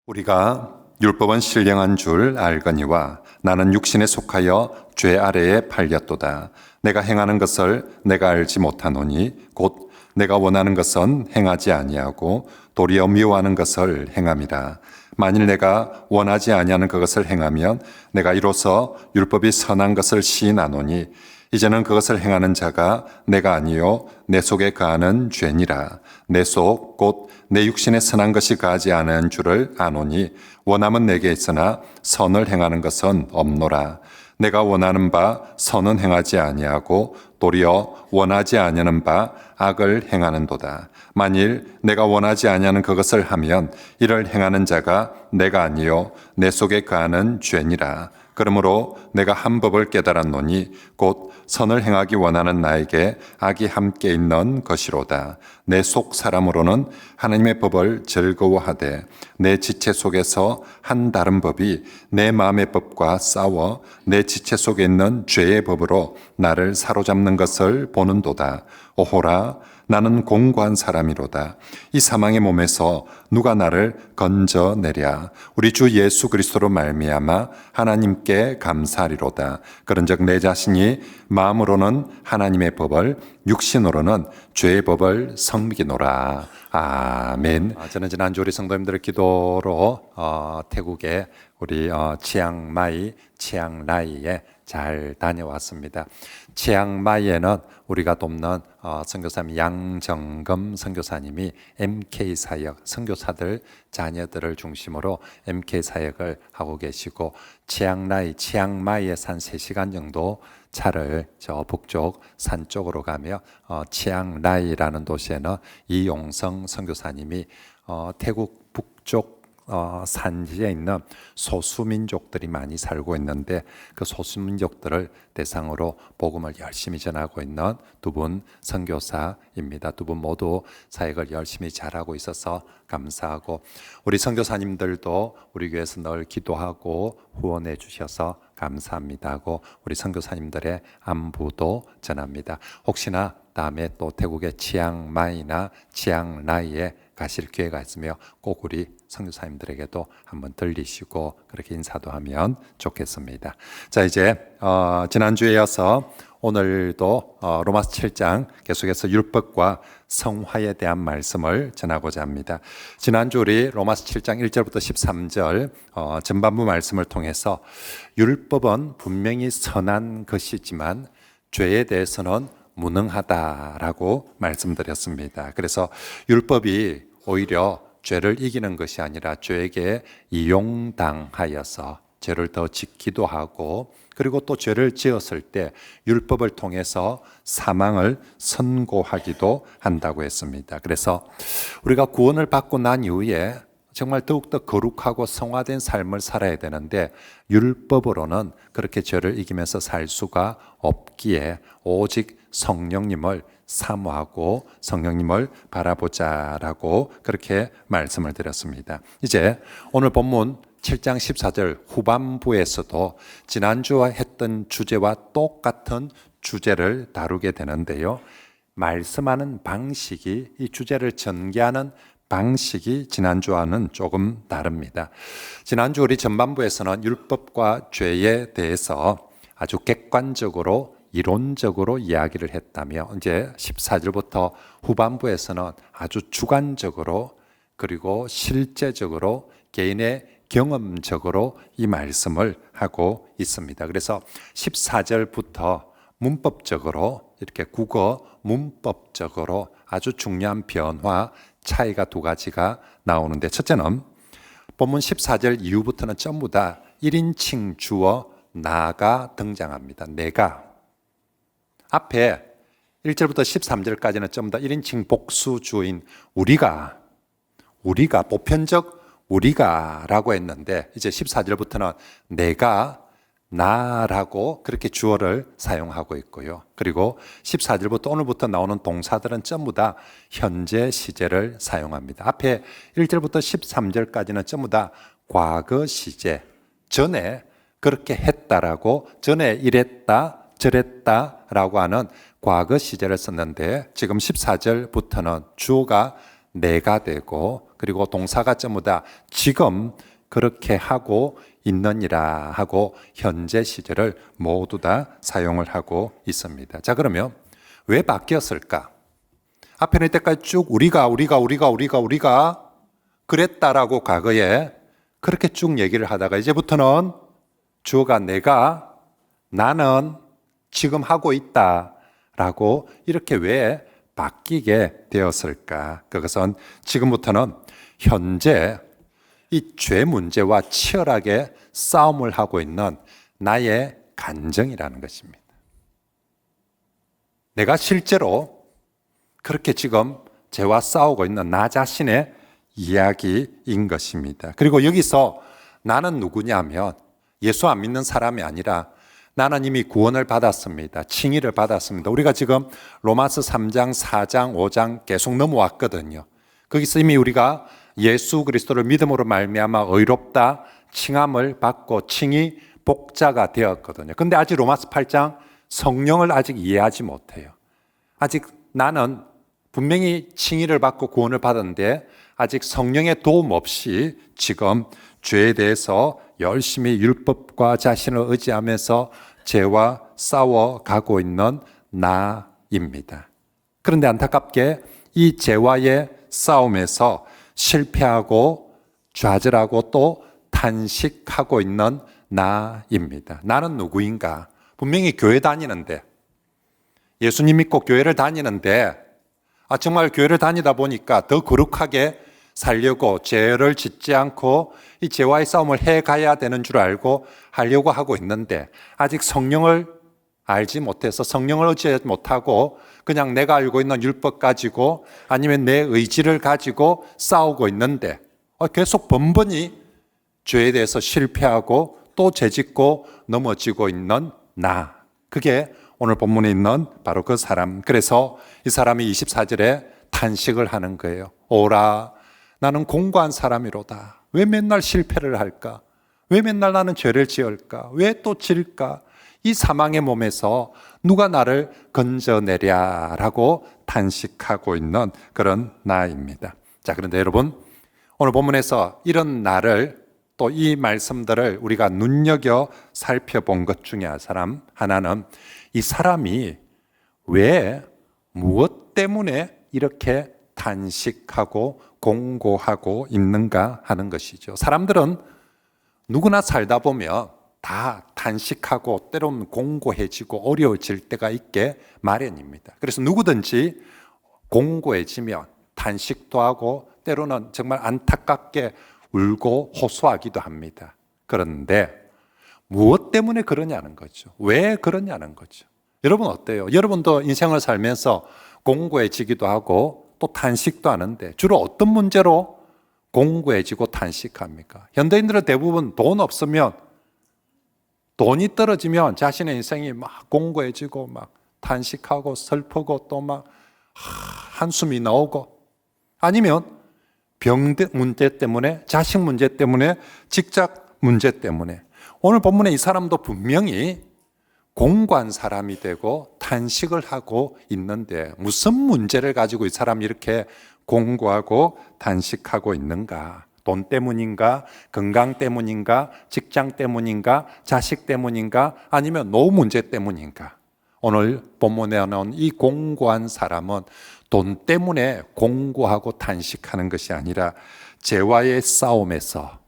우리가 율법은 신령한 줄 알거니와 나는 육신에 속하여 죄 아래에 팔렸도다. 내가 행하는 것을 내가 알지 못하노니 곧 내가 원하는 것은 행하지 아니하고 도리어 미워하는 것을 행함이라. 만일 내가 원하지 아니하는 그것을 행하면 내가 이로써 율법이 선한 것을 시인하노니 이제는 그것을 행하는 자가 내가 아니요 내 속에 거하는 죄니라. 내 속 곧 내 육신에 선한 것이 거하지 않은 줄을 아노니 원함은 내게 있으나 선을 행하는 것은 없노라. 내가 원하는 바 선은 행하지 아니하고 도리어 원하지 아니하는 바 악을 행하는도다. 만일 내가 원하지 아니하는 그것을 하면 이를 행하는 자가 내가 아니요 내 속에 거하는 죄니라. 그러므로 내가 한 법을 깨달았노니 곧 선을 행하기 원하는 나에게 악이 함께 있는 것이로다. 내 속 사람으로는 하나님의 법을 즐거워하되 내 지체 속에서 한 다른 법이 내 마음의 법과 싸워 내 지체 속에 있는 죄의 법으로 나를 사로잡는 것을 보는도다. 오호라, 나는 공고한 사람이로다. 이 사망의 몸에서 누가 나를 건져내랴. 우리 주 예수 그리스도로 말미암아 하나님께 감사하리로다. 그런즉 내 자신이 마음으로는 하나님의 법을, 육신으로는 죄의 법을 섬기노라. 아멘. 저는 지난주 우리 성도님들의 기도로 태국의 우리 치앙라이에 잘 다녀왔습니다. 치앙마이에는 우리가 돕는 선교사님 양정금 선교사님이 MK 사역, 선교사들 자녀들을 중심으로 MK 사역을 하고 계시고 치앙마이에서 한 3시간 정도 차를 저 북쪽 산 쪽으로 가며 치앙라이라는 도시에는 이용성 선교사님이 태국 북쪽 산지에 있는 소수민족들이 많이 살고 있는데 그 소수민족들을 대상으로 복음을 열심히 전하고 있는 두 분 선교사입니다. 두 분 모두 사역을 열심히 잘하고 있어서 감사하고 우리 선교사님들도 우리 교회에서 늘 기도하고 후원해 주셔서 감사합니다 하고 우리 선교사님들의 안부도 전합니다. 혹시나 다음에 또 태국의 치앙마이나 치앙라이에 가실 기회가 있으며 꼭 우리 선교사님들에게도 한번 들리시고 그렇게 인사도 하면 좋겠습니다. 자, 이제 지난주에 이어서 오늘도 로마서 7장 계속해서 율법과 성화에 대한 말씀을 전하고자 합니다. 지난주 우리 로마서 7장 1절부터 13절 전반부 말씀을 통해서 율법은 분명히 선한 것이지만 죄에 대해서는 무능하다라고 말씀드렸습니다. 그래서 율법이 오히려 죄를 이기는 것이 아니라 죄에게 이용당하여서 죄를 더 짓기도 하고 그리고 또 죄를 지었을 때 율법을 통해서 사망을 선고하기도 한다고 했습니다. 그래서 우리가 구원을 받고 난 이후에 정말 더욱더 거룩하고 성화된 삶을 살아야 되는데 율법으로는 그렇게 죄를 이기면서 살 수가 없기에 오직 성령님을 사모하고 성령님을 바라보자라고 그렇게 말씀을 드렸습니다. 이제 오늘 본문 7장 14절 후반부에서도 지난주와 했던 주제와 똑같은 주제를 다루게 되는데요. 말씀하는 방식이 이 주제를 전개하는 방식이 지난주와는 조금 다릅니다. 지난주 우리 전반부에서는 율법과 죄에 대해서 아주 객관적으로 이론적으로 이야기를 했다며 이제 14절부터 후반부에서는 아주 주관적으로 그리고 실제적으로 개인의 경험적으로 이 말씀을 하고 있습니다. 그래서 14절부터 문법적으로 이렇게 국어 문법적으로 아주 중요한 변화 차이가 두 가지가 나오는데 첫째는 본문 14절 이후부터는 전부 다 1인칭 주어 나가 등장합니다. 내가 앞에 1절부터 13절까지는 전부 다 1인칭 복수주인 우리가 보편적 우리가라고 했는데 이제 14절부터는 내가 나라고 그렇게 주어를 사용하고 있고요. 그리고 14절부터 오늘부터 나오는 동사들은 전부 다 현재 시제를 사용합니다. 앞에 1절부터 13절까지는 전부 다 과거 시제, 전에 그렇게 했다라고 전에 이랬다 저랬다라고 하는 과거 시제를 썼는데 지금 14절부터는 주어가 내가 되고, 그리고 동사가 전부 다 지금 그렇게 하고 있느니라 하고 현재 시제를 모두 다 사용을 하고 있습니다. 자, 그러면 왜 바뀌었을까? 앞에는 이때까지 쭉 우리가 그랬다라고 과거에 그렇게 쭉 얘기를 하다가 이제부터는 주어가 내가, 나는 지금 하고 있다라고 이렇게 왜 바뀌게 되었을까? 그것은 지금부터는 현재 이 죄 문제와 치열하게 싸움을 하고 있는 나의 감정이라는 것입니다. 내가 실제로 그렇게 지금 죄와 싸우고 있는 나 자신의 이야기인 것입니다. 그리고 여기서 나는 누구냐면 예수 안 믿는 사람이 아니라 나는 이미 구원을 받았습니다. 칭의를 받았습니다. 우리가 지금 로마서 3장, 4장, 5장 계속 넘어왔거든요. 거기서 이미 우리가 예수 그리스도를 믿음으로 말미암아 의롭다 칭함을 받고 칭의 복자가 되었거든요. 그런데 아직 로마서 8장 성령을 아직 이해하지 못해요. 아직 나는 분명히 칭의를 받고 구원을 받았는데 아직 성령의 도움 없이 지금 죄에 대해서 열심히 율법과 자신을 의지하면서 죄와 싸워가고 있는 나입니다. 그런데 안타깝게 이 죄와의 싸움에서 실패하고 좌절하고 또 탄식하고 있는 나입니다. 나는 누구인가? 분명히 교회 다니는데, 예수님 믿고 교회를 다니는데, 정말 교회를 다니다 보니까 더 거룩하게 살려고 죄를 짓지 않고 이 죄와의 싸움을 해가야 되는 줄 알고 하려고 하고 있는데 아직 성령을 알지 못해서 성령을 의지하지 못하고 그냥 내가 알고 있는 율법 가지고 아니면 내 의지를 가지고 싸우고 있는데 계속 번번이 죄에 대해서 실패하고 또 죄짓고 넘어지고 있는 나. 그게 오늘 본문에 있는 바로 그 사람. 그래서 이 사람이 24절에 탄식을 하는 거예요. 오라, 나는 공고한 사람이로다. 왜 맨날 실패를 할까? 왜 맨날 나는 죄를 지을까? 왜 또 질까? 이 사망의 몸에서 누가 나를 건져내랴라고 탄식하고 있는 그런 나입니다. 자, 그런데 여러분, 오늘 본문에서 이런 나를 또 이 말씀들을 우리가 눈여겨 살펴본 것 중에 하나는 이 사람이 왜 무엇 때문에 이렇게 탄식하고 공고하고 있는가 하는 것이죠. 사람들은 누구나 살다 보면 다 탄식하고 때로는 공고해지고 어려워질 때가 있게 마련입니다. 그래서 누구든지 공고해지면 탄식도 하고 때로는 정말 안타깝게 울고 호소하기도 합니다. 그런데 무엇 때문에 그러냐는 거죠. 왜 그러냐는 거죠. 여러분 어때요? 여러분도 인생을 살면서 공고해지기도 하고 또 탄식도 하는데 주로 어떤 문제로 공고해지고 탄식합니까? 현대인들은 대부분 돈 없으면, 돈이 떨어지면 자신의 인생이 막 공고해지고 막 탄식하고 슬프고 또 막 한숨이 나오고, 아니면 병 문제 때문에, 자식 문제 때문에, 직장 문제 때문에. 오늘 본문에 이 사람도 분명히 공고한 사람이 되고 탄식을 하고 있는데 무슨 문제를 가지고 이 사람이 이렇게 공고하고 탄식하고 있는가? 돈 때문인가? 건강 때문인가? 직장 때문인가? 자식 때문인가? 아니면 노후 문제 때문인가? 오늘 본문에 나온 이 공고한 사람은 돈 때문에 공고하고 탄식하는 것이 아니라 죄와의 싸움에서,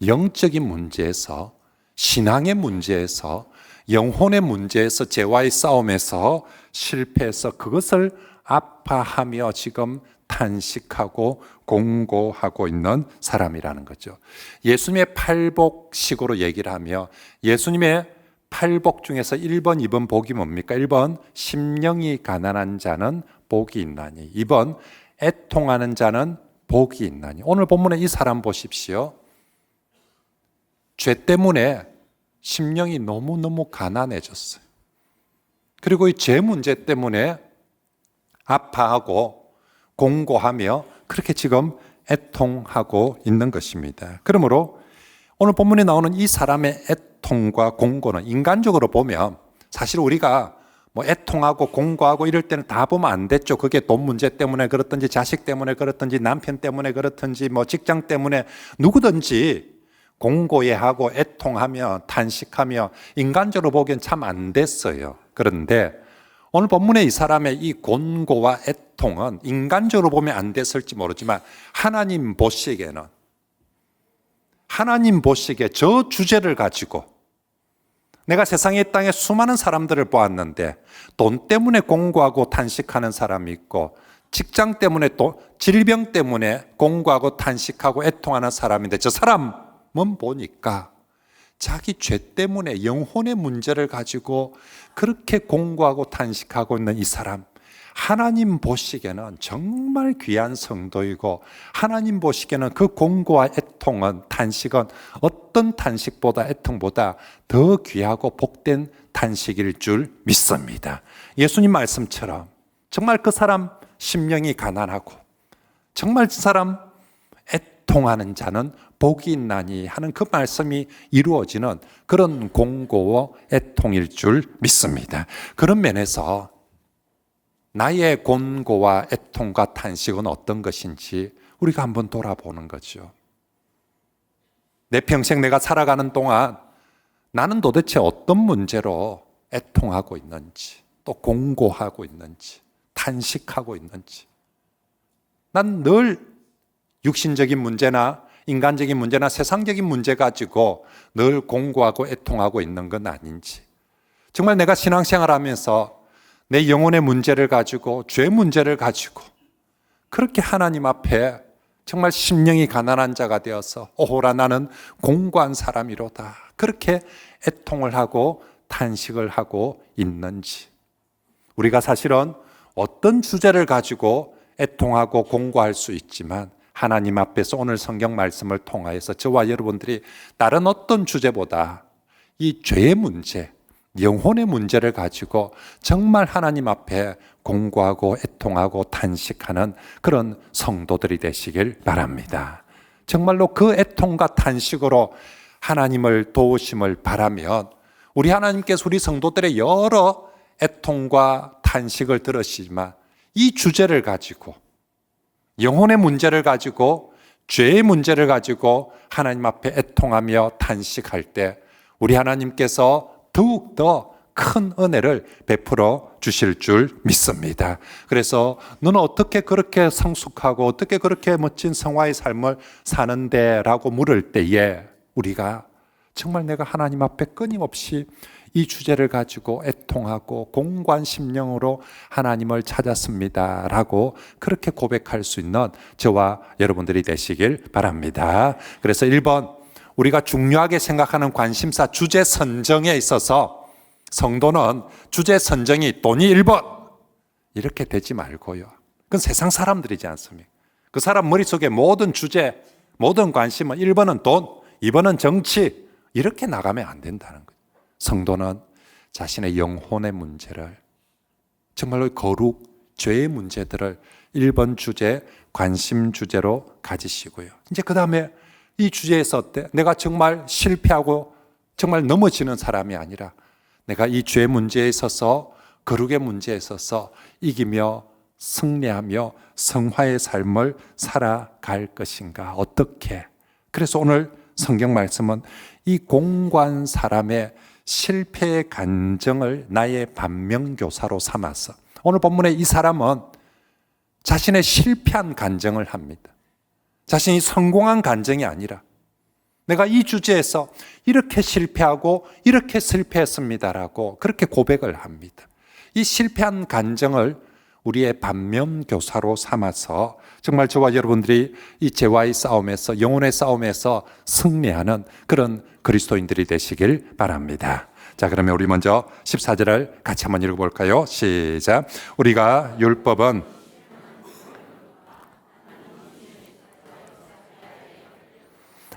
영적인 문제에서, 신앙의 문제에서, 영혼의 문제에서, 죄와의 싸움에서 실패해서 그것을 아파하며 지금 탄식하고 공고하고 있는 사람이라는 거죠. 예수님의 팔복식으로 얘기를 하며 예수님의 팔복 중에서 1번, 2번 복이 뭡니까? 1번, 심령이 가난한 자는 복이 있나니. 2번, 애통하는 자는 복이 있나니. 오늘 본문에 이 사람 보십시오. 죄 때문에 심령이 너무너무 가난해졌어요. 그리고 이 죄 문제 때문에 아파하고 공고하며 그렇게 지금 애통하고 있는 것입니다. 그러므로 오늘 본문에 나오는 이 사람의 애통과 공고는 인간적으로 보면 사실 우리가 뭐 애통하고 공고하고 이럴 때는 다 보면 안 됐죠. 그게 돈 문제 때문에 그렇든지 자식 때문에 그렇든지 남편 때문에 그렇든지 뭐 직장 때문에 누구든지 공고해하고 애통하며 탄식하며 인간적으로 보기엔 참 안 됐어요. 그런데 오늘 본문에 이 사람의 이 곤고와 애통은 인간적으로 보면 안 됐을지 모르지만 하나님 보시기에 저 주제를 가지고 내가 세상의 땅에 수많은 사람들을 보았는데 돈 때문에 공고하고 탄식하는 사람이 있고 직장 때문에 또 질병 때문에 공고하고 탄식하고 애통하는 사람인데 저 사람은 보니까 자기 죄 때문에 영혼의 문제를 가지고 그렇게 공고하고 탄식하고 있는 이 사람, 하나님 보시기에는 정말 귀한 성도이고 하나님 보시기에는 그 공고와 애통은 탄식은 어떤 탄식보다 애통보다 더 귀하고 복된 탄식일 줄 믿습니다. 예수님 말씀처럼 정말 그 사람 심령이 가난하고 정말 그 사람 애통하는 자는 복이 있나니 하는 그 말씀이 이루어지는 그런 공고와 애통일 줄 믿습니다. 그런 면에서 나의 곤고와 애통과 탄식은 어떤 것인지 우리가 한번 돌아보는 거죠. 내 평생 내가 살아가는 동안 나는 도대체 어떤 문제로 애통하고 있는지, 또 공고하고 있는지, 탄식하고 있는지. 난 늘 육신적인 문제나 인간적인 문제나 세상적인 문제 가지고 늘 공고하고 애통하고 있는 건 아닌지, 정말 내가 신앙생활하면서 내 영혼의 문제를 가지고 죄 문제를 가지고 그렇게 하나님 앞에 정말 심령이 가난한 자가 되어서 오호라 나는 공고한 사람이로다 그렇게 애통을 하고 탄식을 하고 있는지, 우리가 사실은 어떤 주제를 가지고 애통하고 공고할 수 있지만 하나님 앞에서 오늘 성경 말씀을 통하여서 저와 여러분들이 다른 어떤 주제보다 이 죄의 문제, 영혼의 문제를 가지고 정말 하나님 앞에 공고하고 애통하고 탄식하는 그런 성도들이 되시길 바랍니다. 정말로 그 애통과 탄식으로 하나님을 도우심을 바라면 우리 하나님께서 우리 성도들의 여러 애통과 탄식을 들으시지만 이 주제를 가지고 영혼의 문제를 가지고 죄의 문제를 가지고 하나님 앞에 애통하며 탄식할 때 우리 하나님께서 더욱더 큰 은혜를 베풀어 주실 줄 믿습니다. 그래서 너는 어떻게 그렇게 성숙하고 어떻게 그렇게 멋진 성화의 삶을 사는데? 라고 물을 때에 우리가 정말 내가 하나님 앞에 끊임없이 이 주제를 가지고 애통하고 공고한 심령으로 하나님을 찾았습니다 라고 그렇게 고백할 수 있는 저와 여러분들이 되시길 바랍니다. 그래서 1번, 우리가 중요하게 생각하는 관심사 주제 선정에 있어서 성도는 주제 선정이 돈이 1번 이렇게 되지 말고요. 그건 세상 사람들이지 않습니까? 그 사람 머릿속에 모든 주제, 모든 관심은 1번은 돈, 2번은 정치 이렇게 나가면 안 된다는 거예요. 성도는 자신의 영혼의 문제를, 정말로 거룩, 죄의 문제들을 1번 주제, 관심 주제로 가지시고요. 이제 그 다음에 이 주제에서 어때? 내가 정말 실패하고 정말 넘어지는 사람이 아니라 내가 이 죄 문제에 있어서 거룩의 문제에 있어서 이기며 승리하며 성화의 삶을 살아갈 것인가? 어떻게? 그래서 오늘 성경 말씀은 이 공고한 사람의 실패의 간증을 나의 반면교사로 삼아서 오늘 본문에 이 사람은 자신의 실패한 간증을 합니다. 자신이 성공한 간증이 아니라 내가 이 주제에서 이렇게 실패하고 이렇게 실패했습니다라고 그렇게 고백을 합니다. 이 실패한 간증을 우리의 반면교사로 삼아서 정말 저와 여러분들이 이 죄와의 싸움에서, 영혼의 싸움에서 승리하는 그런 그리스도인들이 되시길 바랍니다. 자, 그러면 우리 먼저 14절을 같이 한번 읽어볼까요? 시작. 우리가 율법은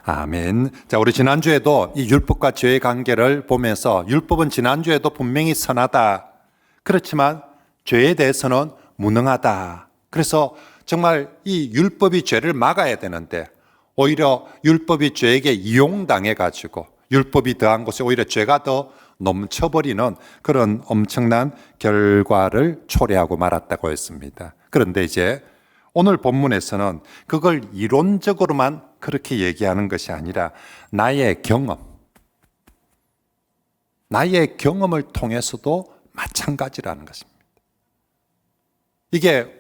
아멘. 자, 우리 지난주에도 이 율법과 죄의 관계를 보면서 율법은 지난주에도 분명히 선하다. 그렇지만 죄에 대해서는 무능하다. 그래서 정말 이 율법이 죄를 막아야 되는데 오히려 율법이 죄에게 이용당해 가지고 율법이 더한 곳에 오히려 죄가 더 넘쳐버리는 그런 엄청난 결과를 초래하고 말았다고 했습니다. 그런데 이제 오늘 본문에서는 그걸 이론적으로만 그렇게 얘기하는 것이 아니라 나의 경험을 통해서도 마찬가지라는 것입니다. 이게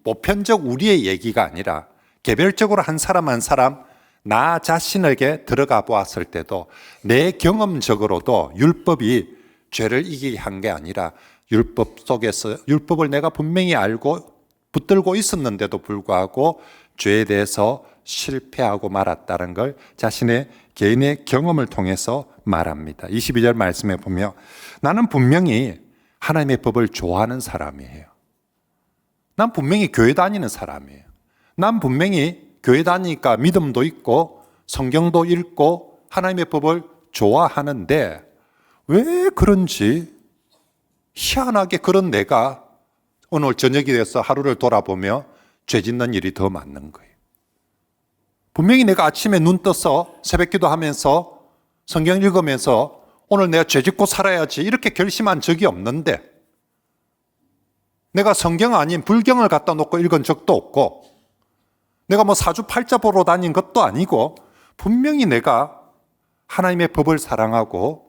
보편적 우리의 얘기가 아니라 개별적으로 한 사람 한 사람 나 자신에게 들어가 보았을 때도 내 경험적으로도 율법이 죄를 이기게 한 게 아니라 율법 속에서 율법을 내가 분명히 알고 붙들고 있었는데도 불구하고 죄에 대해서 실패하고 말았다는 걸 자신의 개인의 경험을 통해서 말합니다. 22절 말씀에 보면 나는 분명히 하나님의 법을 좋아하는 사람이에요. 난 분명히 교회 다니는 사람이에요. 난 분명히 교회 다니니까 믿음도 있고 성경도 읽고 하나님의 법을 좋아하는데 왜 그런지 희한하게 그런 내가 오늘 저녁이 돼서 하루를 돌아보며 죄 짓는 일이 더 많은 거예요. 분명히 내가 아침에 눈 떠서 새벽 기도하면서 성경 읽으면서 오늘 내가 죄 짓고 살아야지 이렇게 결심한 적이 없는데 내가 성경 아닌 불경을 갖다 놓고 읽은 적도 없고 내가 사주팔자 보러 다닌 것도 아니고 분명히 내가 하나님의 법을 사랑하고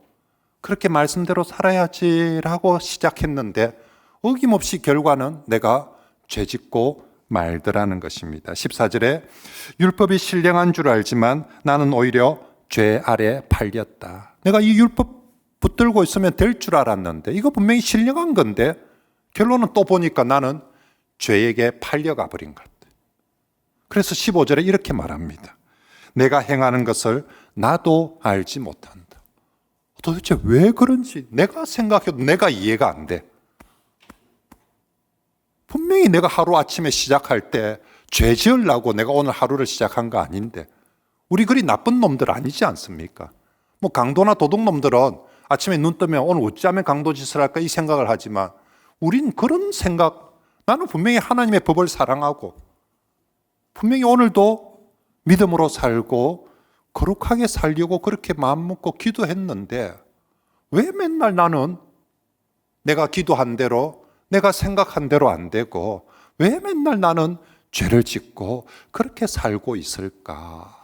그렇게 말씀대로 살아야지라고 시작했는데 어김없이 결과는 내가 죄짓고 말더라는 것입니다. 14절에 율법이 신령한 줄 알지만 나는 오히려 죄 아래 팔렸다. 내가 이 율법 붙들고 있으면 될 줄 알았는데 이거 분명히 신령한 건데 결론은 또 보니까 나는 죄에게 팔려가 버린 것. 그래서 15절에 이렇게 말합니다. 내가 행하는 것을 나도 알지 못한다. 도대체 왜 그런지 내가 생각해도 내가 이해가 안 돼. 분명히 내가 하루아침에 시작할 때 죄 지으려고 내가 오늘 하루를 시작한 거 아닌데 우리 그리 나쁜 놈들 아니지 않습니까? 강도나 도둑놈들은 아침에 눈 뜨면 오늘 어찌하면 강도짓을 할까 이 생각을 하지만 우린 그런 생각, 나는 분명히 하나님의 법을 사랑하고 분명히 오늘도 믿음으로 살고 거룩하게 살려고 그렇게 마음 먹고 기도했는데 왜 맨날 나는 내가 기도한 대로 내가 생각한 대로 안 되고 왜 맨날 나는 죄를 짓고 그렇게 살고 있을까?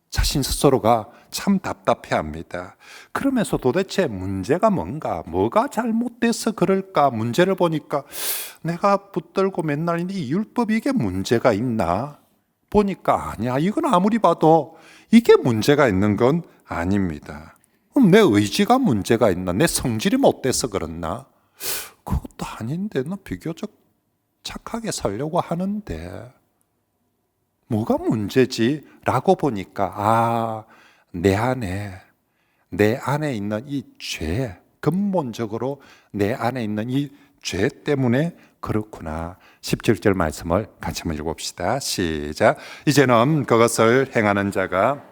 자신 스스로가 참 답답해합니다. 그러면서 도대체 문제가 뭔가, 뭐가 잘못돼서 그럴까? 문제를 보니까 내가 붙들고 맨날 이 율법 이게 문제가 있나? 보니까 아니야. 이건 아무리 봐도 이게 문제가 있는 건 아닙니다. 그럼 내 의지가 문제가 있나? 내 성질이 못돼서 그렇나? 그것도 아닌데 너 비교적 착하게 살려고 하는데 뭐가 문제지? 라고 보니까 내 안에 있는 이 죄, 근본적으로 내 안에 있는 이 죄 때문에 그렇구나. 17절 말씀을 같이 한번 읽어봅시다. 시작. 이제는 그것을 행하는 자가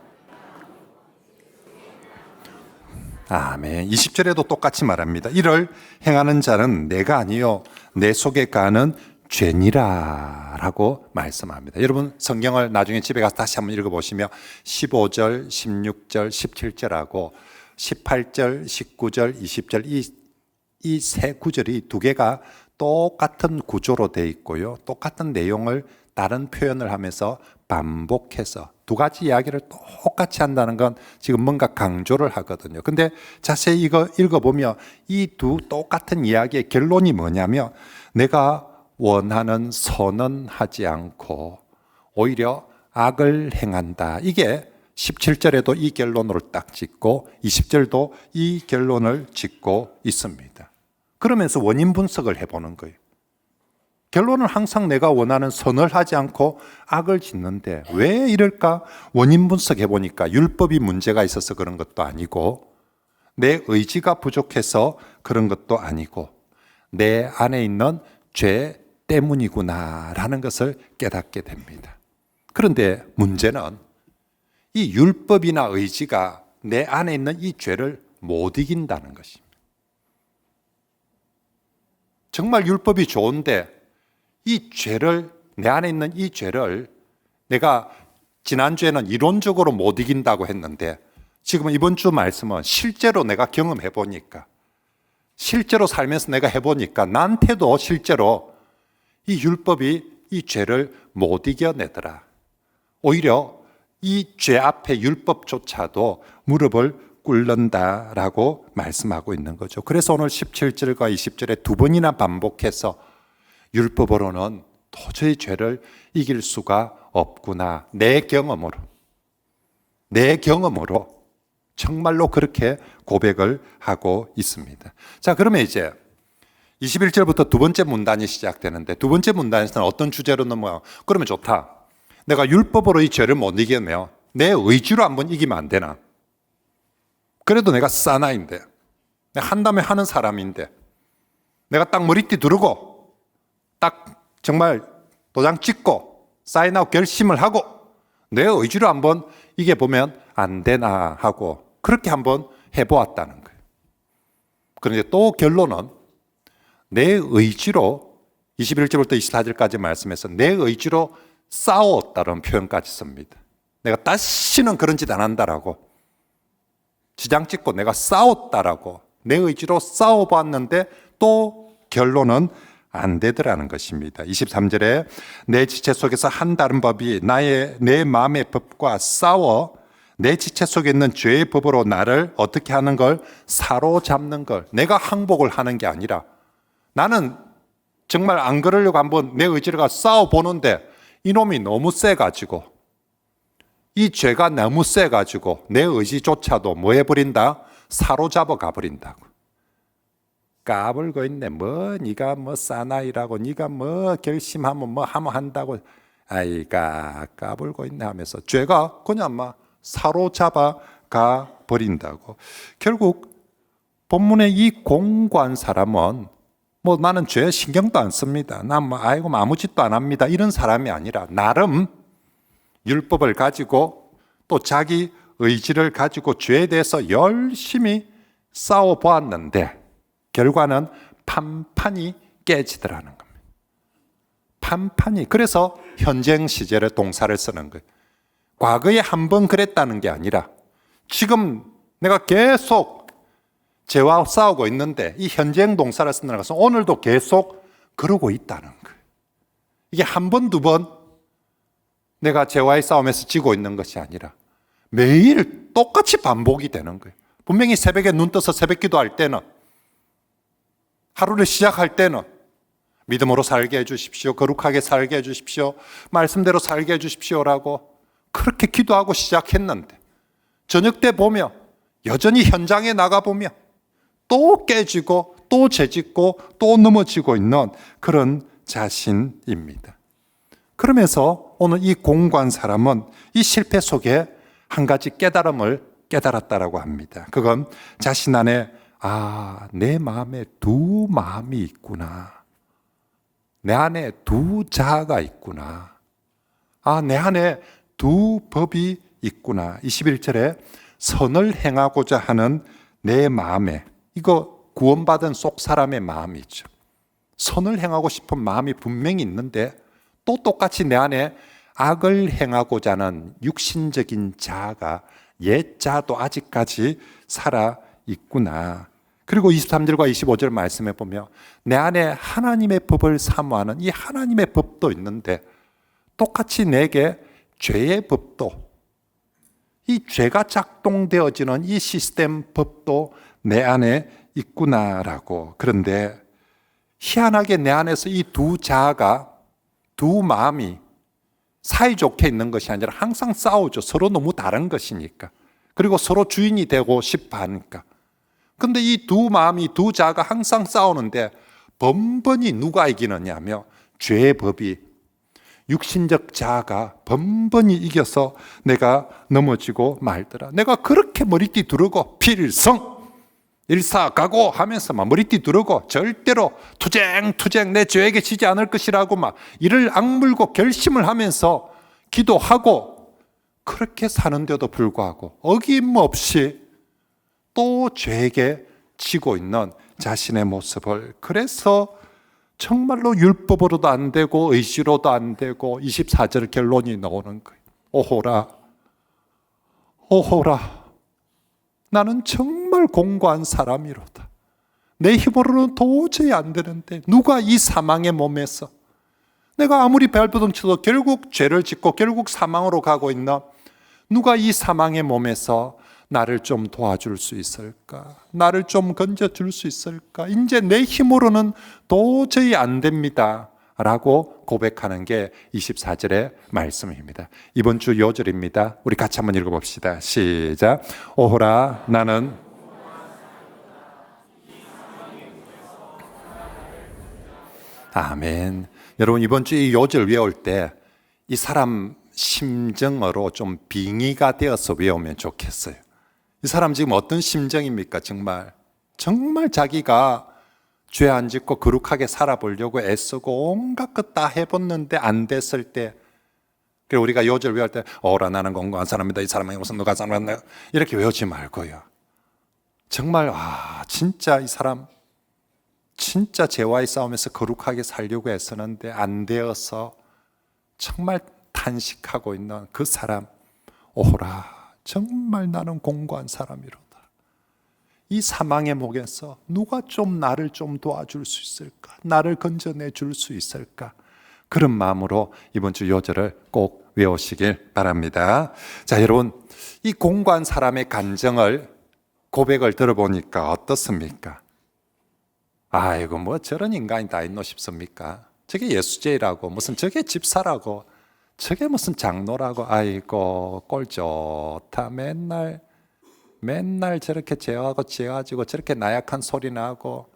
아멘. 20절에도 똑같이 말합니다. 이를 행하는 자는 내가 아니요 내 속에 가는 죄니라 라고 말씀합니다. 여러분 성경을 나중에 집에 가서 다시 한번 읽어보시면 15절, 16절, 17절하고 18절, 19절, 20절 이 세 구절이 두 개가 똑같은 구조로 되어 있고요. 똑같은 내용을 다른 표현을 하면서 반복해서 두 가지 이야기를 똑같이 한다는 건 지금 뭔가 강조를 하거든요. 근데 자세히 이거 읽어보면 이 두 똑같은 이야기의 결론이 뭐냐면 내가 원하는 선은 하지 않고 오히려 악을 행한다. 이게 17절에도 이 결론을 딱 짓고 20절도 이 결론을 짓고 있습니다. 그러면서 원인 분석을 해보는 거예요. 결론은 항상 내가 원하는 선을 하지 않고 악을 짓는데 왜 이럴까? 원인 분석해 보니까 율법이 문제가 있어서 그런 것도 아니고 내 의지가 부족해서 그런 것도 아니고 내 안에 있는 죄 때문이구나라는 것을 깨닫게 됩니다. 그런데 문제는 이 율법이나 의지가 내 안에 있는 이 죄를 못 이긴다는 것입니다. 정말 율법이 좋은데 이 죄를, 내 안에 있는 이 죄를 내가 지난주에는 이론적으로 못 이긴다고 했는데 지금 이번 주 말씀은 실제로 내가 경험해 보니까, 실제로 살면서 내가 해보니까 나한테도 실제로 이 율법이 이 죄를 못 이겨내더라. 오히려 이 죄 앞에 율법조차도 무릎을 꿇는다라고 말씀하고 있는 거죠. 그래서 오늘 17절과 20절에 두 번이나 반복해서 율법으로는 도저히 죄를 이길 수가 없구나. 내 경험으로 정말로 그렇게 고백을 하고 있습니다. 자, 그러면 이제 21절부터 두 번째 문단이 시작되는데, 두 번째 문단에서는 어떤 주제로 넘어가요? 그러면 좋다. 내가 율법으로 이 죄를 못 이기면 내 의지로 한번 이기면 안 되나? 그래도 내가 사나인데, 내가 한다면 하는 사람인데, 내가 딱 머리띠 두르고 딱 정말 도장 찍고 사인하고 결심을 하고 내 의지로 한번 이겨보면 안 되나 하고 그렇게 한번 해보았다는 거예요. 그런데 또 결론은 내 의지로 21절부터 24절까지 말씀해서 내 의지로 싸웠다는 표현까지 씁니다. 내가 다시는 그런 짓 안 한다라고, 지장 찍고 내가 싸웠다라고 내 의지로 싸워봤는데 또 결론은 안 되더라는 것입니다. 23절에 내 지체 속에서 한 다른 법이 내 마음의 법과 싸워 내 지체 속에 있는 죄의 법으로 나를 어떻게 하는 걸, 사로잡는 걸, 내가 항복을 하는 게 아니라 나는 정말 안 그러려고 한번 내 의지를 싸워보는데 이놈이 너무 세가지고, 이 죄가 너무 세가지고 내 의지조차도 뭐 해버린다? 사로잡아 가버린다고. 까불고 있네. 네가 사나이라고, 네가 결심하면 하면 한다고, 아이가 까불고 있네 하면서 죄가 그냥 사로잡아 가 버린다고. 결국 본문의 이 공고한 사람은 나는 죄 신경도 안 씁니다. 난 아무 짓도 안 합니다. 이런 사람이 아니라 나름 율법을 가지고 또 자기 의지를 가지고 죄에 대해서 열심히 싸워 보았는데 결과는 판판이 깨지더라는 겁니다. 판판이. 그래서 현재 시제의 동사를 쓰는 거예요. 과거에 한 번 그랬다는 게 아니라 지금 내가 계속 죄와 싸우고 있는데 이 현재 동사를 쓴다는 것은 오늘도 계속 그러고 있다는 거예요. 이게 한 번, 두 번 내가 죄와의 싸움에서 지고 있는 것이 아니라 매일 똑같이 반복이 되는 거예요. 분명히 새벽에 눈 떠서 새벽 기도할 때는, 하루를 시작할 때는 믿음으로 살게 해주십시오, 거룩하게 살게 해주십시오, 말씀대로 살게 해주십시오라고 그렇게 기도하고 시작했는데 저녁 때 보면 여전히 현장에 나가보면 또 깨지고 또 죄짓고 또 넘어지고 있는 그런 자신입니다. 그러면서 오늘 이 공고한 사람은 이 실패 속에 한 가지 깨달음을 깨달았다라고 합니다. 그건 자신 안에 내 마음에 두 마음이 있구나. 내 안에 두 자아가 있구나. 내 안에 두 법이 있구나. 21절에 선을 행하고자 하는 내 마음에, 이거 구원받은 속 사람의 마음이죠. 선을 행하고 싶은 마음이 분명히 있는데 또 똑같이 내 안에 악을 행하고자 하는 육신적인 자아가, 옛 자도 아직까지 살아 있구나. 그리고 23절과 25절 말씀해 보면 내 안에 하나님의 법을 사모하는 이 하나님의 법도 있는데 똑같이 내게 죄의 법도, 이 죄가 작동되어지는 이 시스템 법도 내 안에 있구나라고. 그런데 희한하게 내 안에서 이 두 자아가, 두 마음이 사이좋게 있는 것이 아니라 항상 싸우죠. 서로 너무 다른 것이니까. 그리고 서로 주인이 되고 싶어 하니까. 근데 이 두 마음이, 두 자아가 항상 싸우는데 번번이 누가 이기느냐 하며 죄의 법이, 육신적 자아가 번번이 이겨서 내가 넘어지고 말더라. 내가 그렇게 머리띠 두르고 필성 일사각오 하면서 머리띠 두르고 절대로 투쟁 내 죄에게 지지 않을 것이라고 이를 악물고 결심을 하면서 기도하고 그렇게 사는데도 불구하고 어김없이 또 죄에게 지고 있는 자신의 모습을, 그래서 정말로 율법으로도 안 되고 의지로도 안 되고 24절 결론이 나오는 거예요. 오호라 나는 정말 공고한 사람이로다. 내 힘으로는 도저히 안 되는데 누가 이 사망의 몸에서 내가 아무리 발버둥 쳐도 결국 죄를 짓고 결국 사망으로 가고 있나? 누가 이 사망의 몸에서 나를 좀 도와줄 수 있을까? 나를 좀 건져줄 수 있을까? 이제 내 힘으로는 도저히 안 됩니다. 라고 고백하는 게 24절의 말씀입니다. 이번 주 요절입니다. 우리 같이 한번 읽어봅시다. 시작. 오호라 나는 아멘. 여러분 이번 주 이 요절 외울 때 이 사람 심정어로 좀 빙의가 되어서 외우면 좋겠어요. 이 사람 지금 어떤 심정입니까? 정말 자기가 죄 안 짓고 거룩하게 살아보려고 애쓰고 온갖 것 다 해봤는데 안 됐을 때, 그리고 우리가 요절 외울 때 오라 나는 공고한 사람이다. 이 사람이 무슨 누가 사람이다. 이렇게 외우지 말고요. 정말 진짜 이 사람 진짜 죄와의 싸움에서 거룩하게 살려고 애쓰는데 안 되어서 정말 탄식하고 있는 그 사람, 오라 정말 나는 공고한 사람이로다. 이 사망의 목에서 누가 좀 나를 좀 도와줄 수 있을까? 나를 건져내 줄 수 있을까? 그런 마음으로 이번 주 요절을 꼭 외우시길 바랍니다. 자, 여러분 이 공고한 사람의 간증을 고백을 들어보니까 어떻습니까? 아이고 뭐 저런 인간이 다 있노 싶습니까? 저게 예수제라고 무슨 저게 집사라고 저게 무슨 장로라고 아이고 꼴 좋다. 맨날 저렇게 죄하고 죄가지고 저렇게 나약한 소리나 하고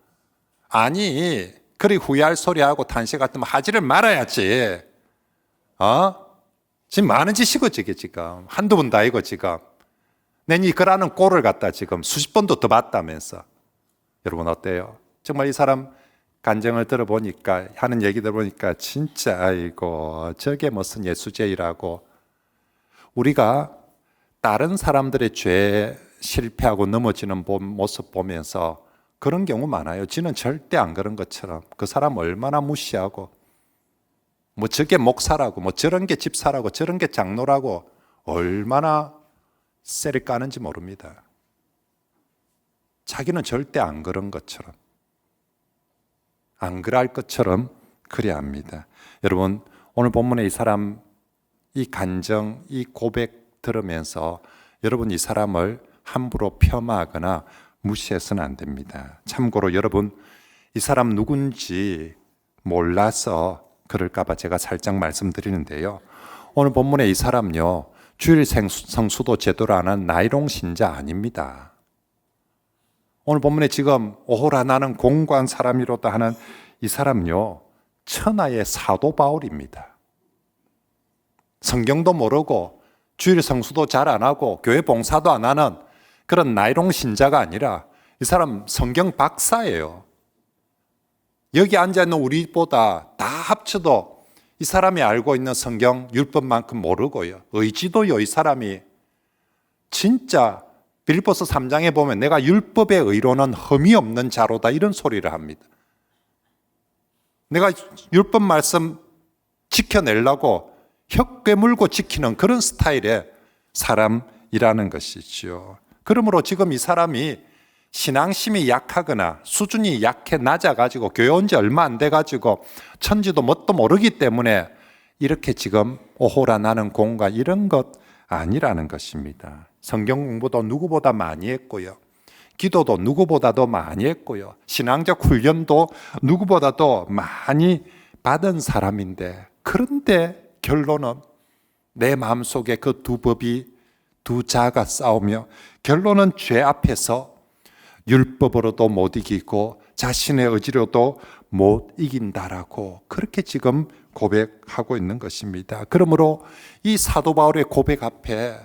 아니 그리 후회할 소리하고 탄식 같으면 하지를 말아야지. 지금 많은 짓이고 저게 지금 한두 번 다 이거 지금 내니 그라는 꼴을 갖다 지금 수십 번도 더 봤다면서. 여러분 어때요? 정말 이 사람 간증을 들어보니까 하는 얘기 들어보니까 진짜 아이고 저게 무슨 예수제이라고. 우리가 다른 사람들의 죄에 실패하고 넘어지는 모습 보면서 그런 경우 많아요. 지는 절대 안 그런 것처럼 그 사람 얼마나 무시하고 뭐 저게 목사라고 뭐 저런 게 집사라고 저런 게 장로라고 얼마나 쎄를 까는지 모릅니다. 자기는 절대 안 그런 것처럼 안 그럴 것처럼 그래야 합니다. 여러분 오늘 본문의 이 사람 이 간증 이 고백 들으면서 여러분 이 사람을 함부로 폄하하거나 무시해서는 안 됩니다. 참고로 여러분 이 사람 누군지 몰라서 그럴까 봐 제가 살짝 말씀드리는데요. 오늘 본문의 이 사람요 주일 성수도 제대로 안 한 나이롱 신자 아닙니다. 오늘 본문에 지금 오호라 나는 공고한 사람이로다 하는 이 사람요 천하의 사도 바울입니다. 성경도 모르고 주일 성수도 잘 안 하고 교회 봉사도 안 하는 그런 나이롱 신자가 아니라 이 사람 성경 박사예요. 여기 앉아있는 우리보다 다 합쳐도 이 사람이 알고 있는 성경 율법만큼 모르고요. 의지도요 이 사람이 진짜 빌립보서 3장에 보면 내가 율법의 의로는 흠이 없는 자로다 이런 소리를 합니다. 내가 율법 말씀 지켜내려고 혀 깨물고 지키는 그런 스타일의 사람이라는 것이죠. 그러므로 지금 이 사람이 신앙심이 약하거나 수준이 약해 낮아가지고 교회 온 지 얼마 안 돼가지고 천지도 뭣도 모르기 때문에 이렇게 지금 오호라 나는 공가 이런 것 아니라는 것입니다. 성경 공부도 누구보다 많이 했고요. 기도도 누구보다도 많이 했고요. 신앙적 훈련도 누구보다도 많이 받은 사람인데 그런데 결론은 내 마음속에 그 두 법이 두 자가 싸우며 결론은 죄 앞에서 율법으로도 못 이기고 자신의 의지로도 못 이긴다라고 그렇게 지금 고백하고 있는 것입니다. 그러므로 이 사도 바울의 고백 앞에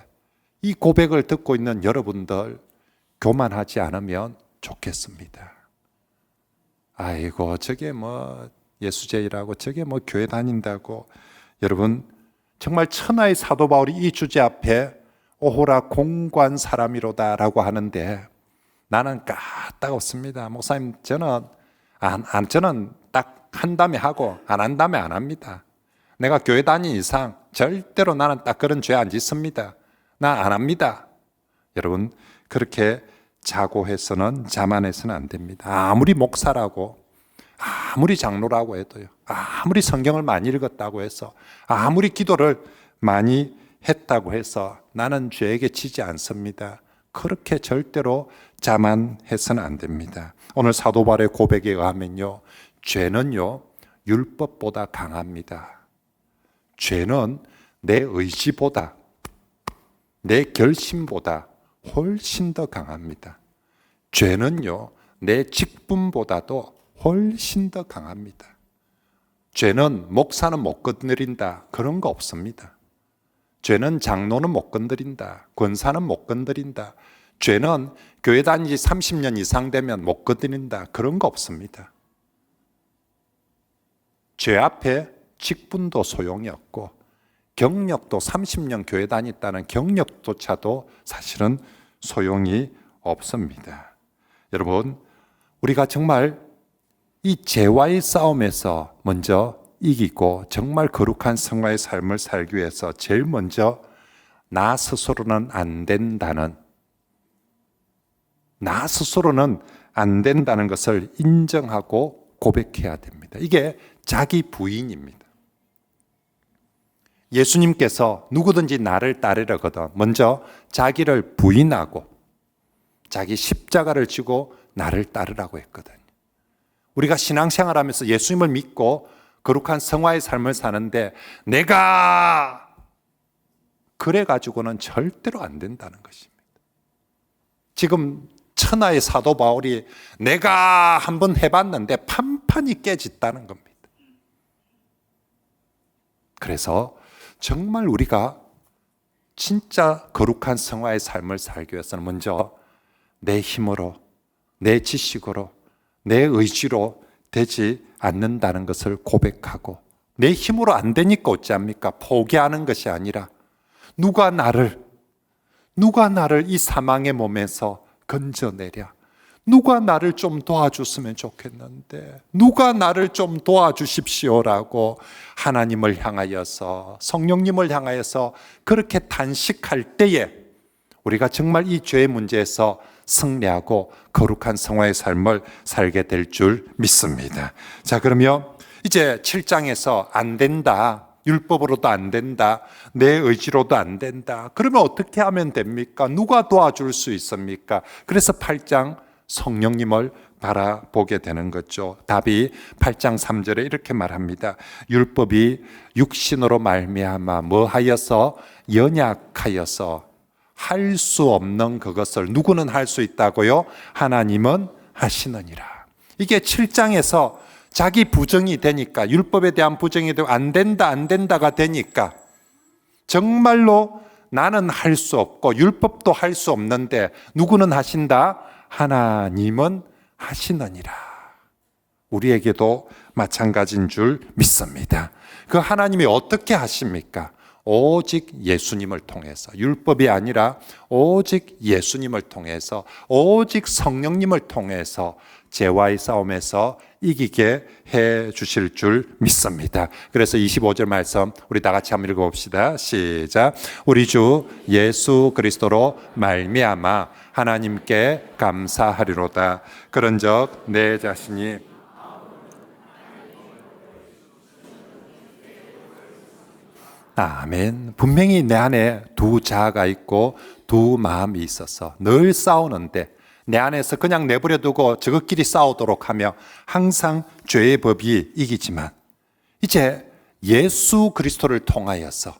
이 고백을 듣고 있는 여러분들 교만하지 않으면 좋겠습니다. 아이고 저게 뭐 예수제이라고 저게 뭐 교회 다닌다고. 여러분 정말 천하의 사도 바울이 이 주제 앞에 오호라 공고한 사람이로다라고 하는데 나는 까딱없습니다. 목사님 저는 딱 한다음에 하고 안 한다음에 안 합니다. 내가 교회 다닌 이상 절대로 나는 딱 그런 죄 안 짓습니다. 나 안 합니다. 여러분 그렇게 자고해서는 자만해서는 안 됩니다. 아무리 목사라고, 아무리 장로라고 해도요, 아무리 성경을 많이 읽었다고 해서, 아무리 기도를 많이 했다고 해서 나는 죄에게 지지 않습니다. 그렇게 절대로 자만해서는 안 됩니다. 오늘 사도 바울의 고백에 의하면요, 죄는요 율법보다 강합니다. 죄는 내 의지보다, 내 결심보다 훨씬 더 강합니다. 죄는요 내 직분보다도 훨씬 더 강합니다. 죄는 목사는 못 건드린다, 그런 거 없습니다. 죄는 장로는 못 건드린다, 권사는 못 건드린다, 죄는 교회 다닌 지 30년 이상 되면 못 건드린다, 그런 거 없습니다. 죄 앞에 직분도 소용이 없고 경력도 30년 교회 다녔다는 경력조차도 사실은 소용이 없습니다. 여러분, 우리가 정말 이 죄와의 싸움에서 먼저 이기고 정말 거룩한 성화의 삶을 살기 위해서 제일 먼저 나 스스로는 안 된다는, 나 스스로는 안 된다는 것을 인정하고 고백해야 됩니다. 이게 자기 부인입니다. 예수님께서 누구든지 나를 따르려거든 먼저 자기를 부인하고 자기 십자가를 지고 나를 따르라고 했거든요. 우리가 신앙생활하면서 예수님을 믿고 거룩한 성화의 삶을 사는데 내가 그래가지고는 절대로 안 된다는 것입니다. 지금 천하의 사도 바울이 내가 한번 해봤는데 판판이 깨졌다는 겁니다. 그래서 정말 우리가 진짜 거룩한 성화의 삶을 살기 위해서는 먼저 내 힘으로, 내 지식으로, 내 의지로 되지 않는다는 것을 고백하고, 내 힘으로 안 되니까 어찌합니까? 포기하는 것이 아니라 누가 나를 이 사망의 몸에서 건져내랴, 누가 나를 좀 도와줬으면 좋겠는데, 누가 나를 좀 도와주십시오라고 하나님을 향하여서, 성령님을 향하여서 그렇게 단식할 때에 우리가 정말 이 죄의 문제에서 승리하고 거룩한 성화의 삶을 살게 될 줄 믿습니다. 자, 그러면 이제 7장에서 안 된다, 율법으로도 안 된다, 내 의지로도 안 된다, 그러면 어떻게 하면 됩니까? 누가 도와줄 수 있습니까? 그래서 8장 성령님을 바라보게 되는 거죠. 답이 8장 3절에 이렇게 말합니다. 율법이 육신으로 말미암아 뭐하여서 연약하여서 할 수 없는 그것을 누구는 할 수 있다고요? 하나님은 하시느니라. 이게 7장에서 자기 부정이 되니까, 율법에 대한 부정이 되고 안 된다가 되니까 정말로 나는 할 수 없고 율법도 할 수 없는데 누구는 하신다? 하나님은 하시느니라. 우리에게도 마찬가지인 줄 믿습니다. 그 하나님이 어떻게 하십니까? 오직 예수님을 통해서, 율법이 아니라 오직 예수님을 통해서, 오직 성령님을 통해서 죄와의 싸움에서 이기게 해 주실 줄 믿습니다. 그래서 25절 말씀 우리 다 같이 한번 읽어봅시다. 시작. 우리 주 예수 그리스도로 말미암아 하나님께 감사하리로다. 그런즉 내 자신이 아멘. 분명히 내 안에 두 자아가 있고 두 마음이 있어서 늘 싸우는데 내 안에서 그냥 내버려 두고 저것끼리 싸우도록 하며 항상 죄의 법이 이기지만 이제 예수 그리스도를 통하여서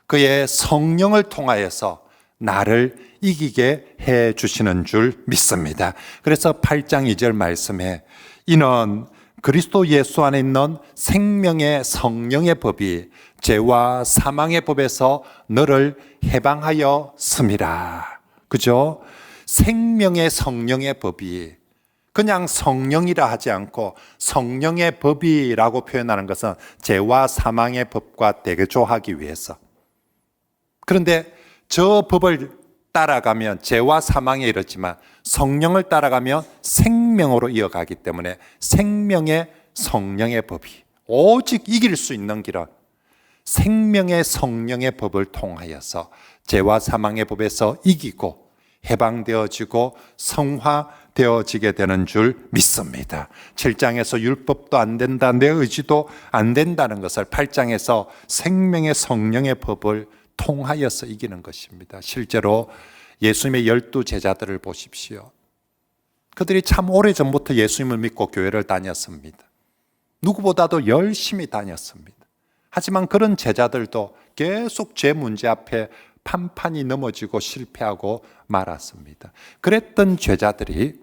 그의 성령을 통하여서 나를 이기게 해 주시는 줄 믿습니다. 그래서 8장 2절 말씀에 이는 그리스도 예수 안에 있는 생명의 성령의 법이 죄와 사망의 법에서 너를 해방하여 씀이라. 그죠? 생명의 성령의 법이, 그냥 성령이라 하지 않고 성령의 법이라고 표현하는 것은 죄와 사망의 법과 대조하기 위해서. 그런데 저 법을 따라가면 죄와 사망에 이르지만 성령을 따라가면 생명으로 이어가기 때문에 생명의 성령의 법이, 오직 이길 수 있는 길은 생명의 성령의 법을 통하여서 죄와 사망의 법에서 이기고 해방되어지고 성화되어지게 되는 줄 믿습니다. 7장에서 율법도 안 된다, 내 의지도 안 된다는 것을 8장에서 생명의 성령의 법을 통하여서 이기는 것입니다. 실제로 예수님의 12 제자들을 보십시오. 그들이 참 오래전부터 예수님을 믿고 교회를 다녔습니다. 누구보다도 열심히 다녔습니다. 하지만 그런 제자들도 계속 죄 문제 앞에 판판이 넘어지고 실패하고 말았습니다. 그랬던 제자들이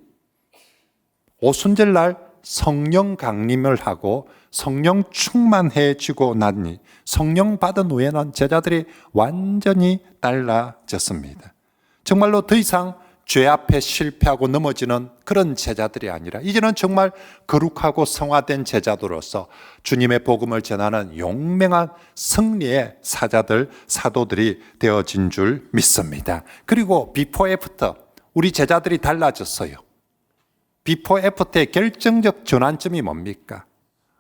오순절날 성령 강림을 하고 성령 충만해지고 나니 성령 받은 후에는 제자들이 완전히 달라졌습니다. 정말로 더 이상 죄 앞에 실패하고 넘어지는 그런 제자들이 아니라 이제는 정말 거룩하고 성화된 제자들로서 주님의 복음을 전하는 용맹한 승리의 사자들, 사도들이 되어진 줄 믿습니다. 그리고 비포 애프터, 우리 제자들이 달라졌어요. 비포 애프터의 결정적 전환점이 뭡니까?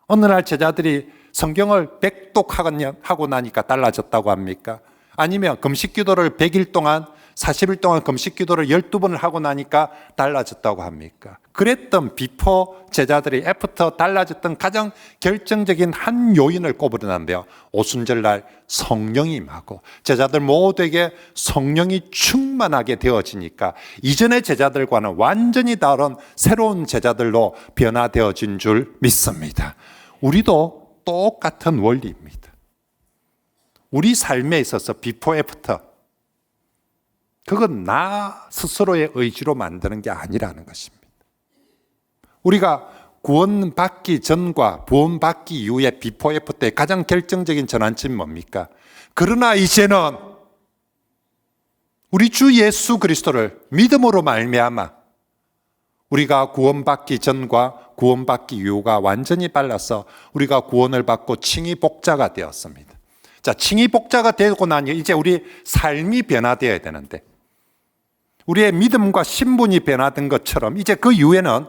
어느 날 제자들이 성경을 백독하고 나니까 달라졌다고 합니까? 아니면 금식 기도를 100일 동안 40일 동안 금식 기도를 12번을 하고 나니까 달라졌다고 합니까? 그랬던 비포 제자들이 애프터 달라졌던 가장 결정적인 한 요인을 꼽으려는데요. 오순절날 성령이 임하고 제자들 모두에게 성령이 충만하게 되어지니까 이전의 제자들과는 완전히 다른 새로운 제자들로 변화되어진 줄 믿습니다. 우리도 똑같은 원리입니다. 우리 삶에 있어서 비포 애프터, 그건 나 스스로의 의지로 만드는 게 아니라는 것입니다. 우리가 구원받기 전과 구원받기 이후의 비포 애프터의 가장 결정적인 전환점이 뭡니까? 그러나 이제는 우리 주 예수 그리스도를 믿음으로 말미암아 우리가 구원받기 전과 구원받기 이후가 완전히 달라서 우리가 구원을 받고 칭의 복자가 되었습니다. 자, 칭의 복자가 되고 나니 이제 우리 삶이 변화되어야 되는데 우리의 믿음과 신분이 변화된 것처럼 이제 그 이후에는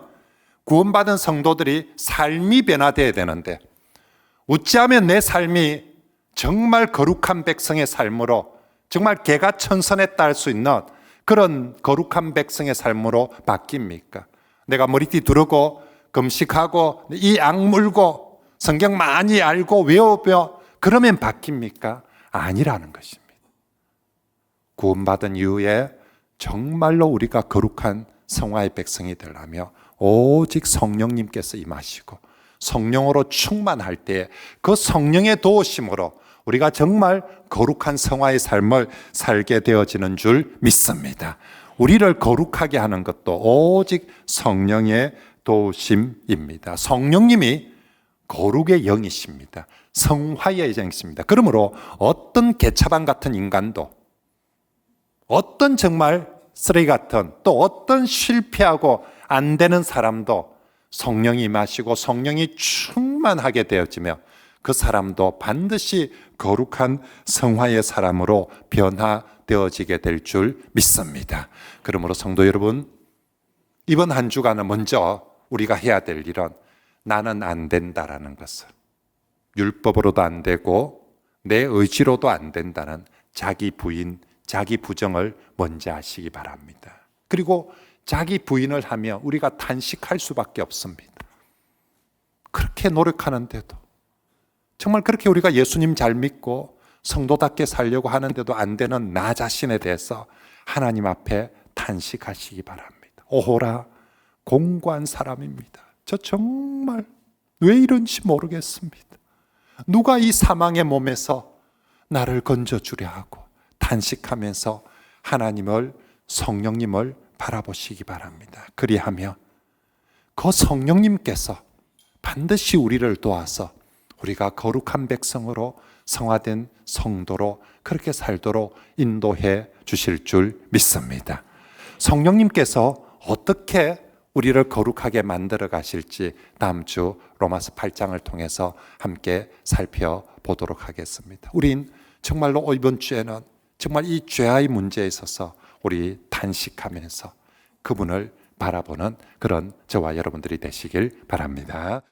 구원받은 성도들이 삶이 변화되어야 되는데 어찌하면 내 삶이 정말 거룩한 백성의 삶으로 정말 개가천선했다 할 수 있는 그런 거룩한 백성의 삶으로 바뀝니까? 내가 머리띠 두르고 금식하고 이 악물고 성경 많이 알고 외워며 그러면 바뀝니까? 아니라는 것입니다. 구원받은 이후에 정말로 우리가 거룩한 성화의 백성이 되려면 오직 성령님께서 임하시고 성령으로 충만할 때 그 성령의 도우심으로 우리가 정말 거룩한 성화의 삶을 살게 되어지는 줄 믿습니다. 우리를 거룩하게 하는 것도 오직 성령의 도우심입니다. 성령님이 거룩의 영이십니다. 성화의 영이십니다. 그러므로 어떤 개차반 같은 인간도 어떤 정말 쓰레기 같은 또 어떤 실패하고 안 되는 사람도 성령이 임하시고 성령이 충만하게 되어지며 그 사람도 반드시 거룩한 성화의 사람으로 변화되어지게 될 줄 믿습니다. 그러므로 성도 여러분, 이번 한 주간은 먼저 우리가 해야 될 일은 나는 안 된다라는 것을, 율법으로도 안 되고 내 의지로도 안 된다는 자기 부인, 자기 부정을 먼저 하시기 바랍니다. 그리고 자기 부인을 하며 우리가 탄식할 수밖에 없습니다. 그렇게 노력하는데도, 정말 그렇게 우리가 예수님 잘 믿고 성도답게 살려고 하는데도 안 되는 나 자신에 대해서 하나님 앞에 탄식하시기 바랍니다. 오호라 공고한 사람입니다. 저 정말 왜 이런지 모르겠습니다. 누가 이 사망의 몸에서 나를 건져주려 하고 탄식하면서 하나님을, 성령님을 바라보시기 바랍니다. 그리하며 그 성령님께서 반드시 우리를 도와서 우리가 거룩한 백성으로 성화된 성도로 그렇게 살도록 인도해 주실 줄 믿습니다. 성령님께서 어떻게 우리를 거룩하게 만들어 가실지 다음 주 로마서 8장을 통해서 함께 살펴보도록 하겠습니다. 우린 정말로 이번 주에는 정말 이 죄의 문제에 있어서 우리 탄식하면서 그분을 바라보는 그런 저와 여러분들이 되시길 바랍니다.